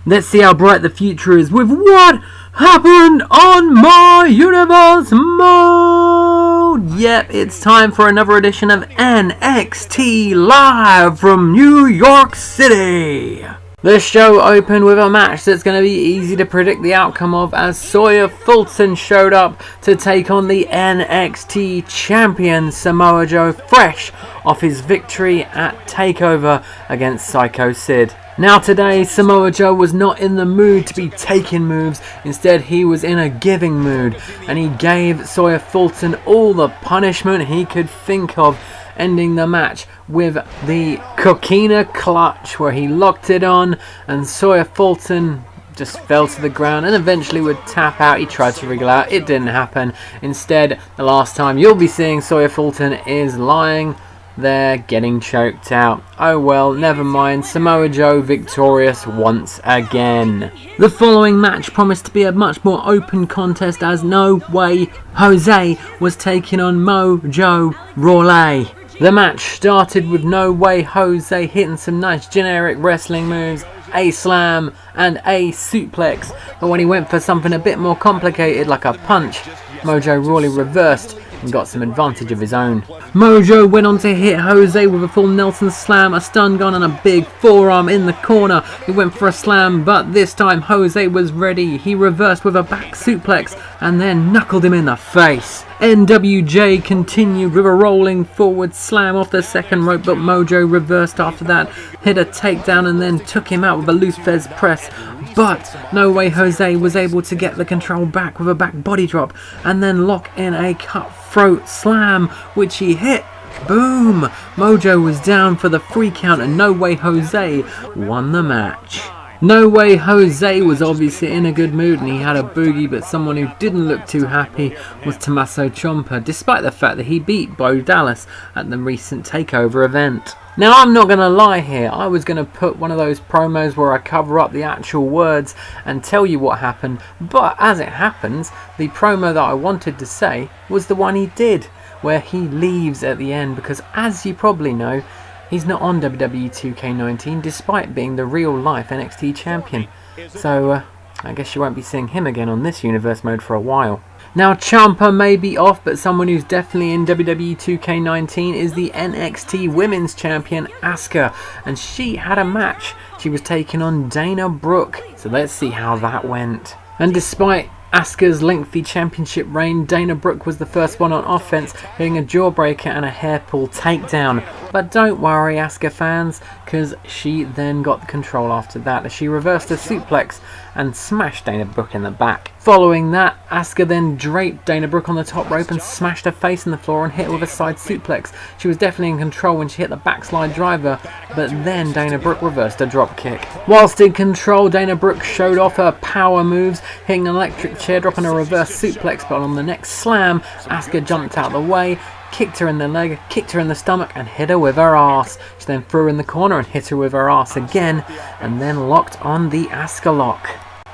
Let's see how bright the future is with what happened on my universe mode. Yep, it's time for another edition of NXT Live from New York City. The show opened with a match that's going to be easy to predict the outcome of, as Sawyer Fulton showed up to take on the NXT champion Samoa Joe, fresh off his victory at Takeover against Psycho Sid. Now today, Samoa Joe was not in the mood to be taking moves. Instead, he was in a giving mood, and he gave Sawyer Fulton all the punishment he could think of, ending the match with the Coquina Clutch, where he locked it on and Sawyer Fulton just fell to the ground and eventually would tap out. He tried to wriggle out, it didn't happen. Instead, the last time you'll be seeing Sawyer Fulton is lying there getting choked out. Oh well, never mind. Samoa Joe victorious once again. The following match promised to be a much more open contest, as No Way Jose was taking on Mojo Rawley. The match started with No Way Jose hitting some nice generic wrestling moves, a slam and a suplex, but when he went for something a bit more complicated like a punch, Mojo Rawley reversed and got some advantage of his own. Mojo went on to hit Jose with a full Nelson slam, a stun gun and a big forearm in the corner. He went for a slam, but this time Jose was ready. He reversed with a back suplex and then knuckled him in the face. NWJ continued with a rolling forward slam off the second rope, but Mojo reversed after that, hit a takedown and then took him out with a loose Fez press. But No Way Jose was able to get the control back with a back body drop and then lock in a cutthroat slam, which he hit. Boom! Mojo was down for the 3 count and No Way Jose won the match. No Way Jose was obviously in a good mood and he had a boogie, but someone who didn't look too happy was Tommaso Ciampa, despite the fact that he beat Bo Dallas at the recent Takeover event. Now, I'm not going to lie here, I was going to put one of those promos where I cover up the actual words and tell you what happened, but as it happens, the promo that I wanted to say was the one he did, where he leaves at the end, because as you probably know, he's not on WWE 2K18 despite being the real life NXT champion. So I guess you won't be seeing him again on this universe mode for a while. Now, Ciampa may be off, but someone who's definitely in WWE 2K19 is the NXT Women's Champion Asuka, and she had a match. She was taking on Dana Brooke, so let's see how that went. And despite Asuka's lengthy championship reign, Dana Brooke was the first one on offense, hitting a jawbreaker and a hairpull takedown. But don't worry, Asuka fans, because she then got the control after that, as she reversed a suplex and smashed Dana Brooke in the back. Following that, Asuka then draped Dana Brooke on the top rope and smashed her face in the floor and hit her with a side suplex. She was definitely in control when she hit the backslide driver, but then Dana Brooke reversed a drop kick. Whilst in control, Dana Brooke showed off her power moves, hitting an electric chair, dropping a reverse suplex, but on the next slam, Asuka jumped out of the way, kicked her in the leg, kicked her in the stomach and hit her with her ass. She then threw her in the corner and hit her with her ass again, and then locked on the Asuka lock.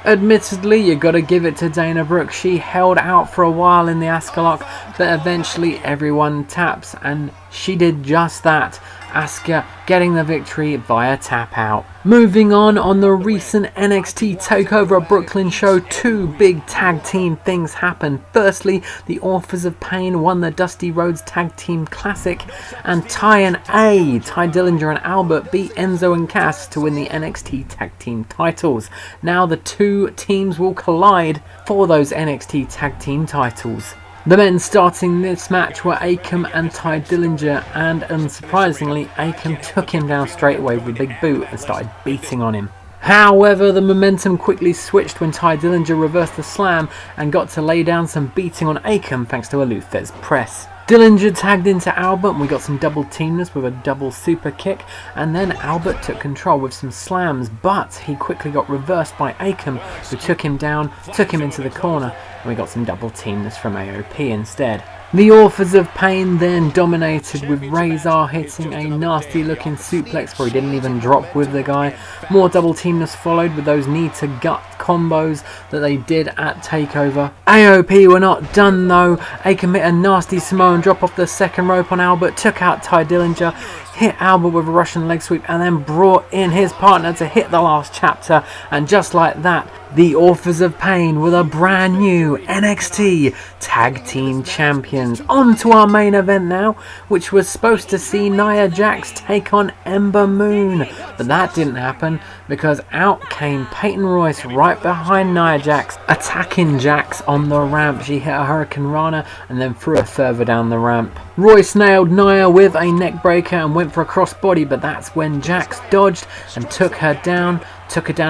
Admittedly, you gotta give it to Dana Brooke, she held out for a while in the Asuka lock, but eventually everyone taps, and she did just that. Asuka getting the victory via tap out. Moving on the recent NXT Takeover Brooklyn show, 2 big tag team things happened. Firstly, the Authors of Pain won the Dusty Rhodes Tag Team Classic, and Ty Dillinger and Albert beat Enzo and Cass to win the NXT Tag Team titles. Now the 2 teams will collide for those NXT Tag Team titles. The men starting this match were Akam and Ty Dillinger, and unsurprisingly, Akam took him down straight away with a big boot and started beating on him. However, the momentum quickly switched when Ty Dillinger reversed the slam and got to lay down some beating on Akam thanks to a Luthez press. Dillinger tagged into Albert and we got some double teamness with a double super kick, and then Albert took control with some slams, but he quickly got reversed by Akam, who took him down, took him into the corner, and we got some double teamness from AOP instead. The Authors of Pain then dominated, with Razor hitting a nasty looking suplex where he didn't even drop with the guy. More double teamness followed with those knee to gut combos that they did at Takeover. AOP were not done though. Akam hit a nasty Samoan drop off the second rope on Albert, took out Ty Dillinger, hit Albert with a Russian leg sweep, and then brought in his partner to hit the last chapter. And just like that, the Authors of Pain with a brand new NXT Tag Team Champions. On to our main event now, which was supposed to see Nia Jax take on Ember Moon. But that didn't happen because out came Peyton Royce right behind Nia Jax, attacking Jax on the ramp. She hit a Hurricane Rana and then threw her further down the ramp. Royce nailed Nia with a neck breaker and went for a crossbody, but that's when Jax dodged and took her down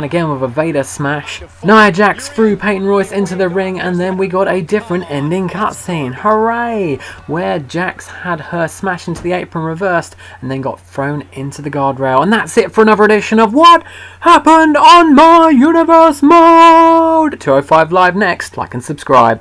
again with a Vader smash. Nia Jax threw Peyton Royce into the ring, and then we got a different ending cutscene. Hooray! Where Jax had her smash into the apron reversed and then got thrown into the guardrail. And that's it for another edition of What Happened on My Universe Mode. 205 Live next. Like and subscribe.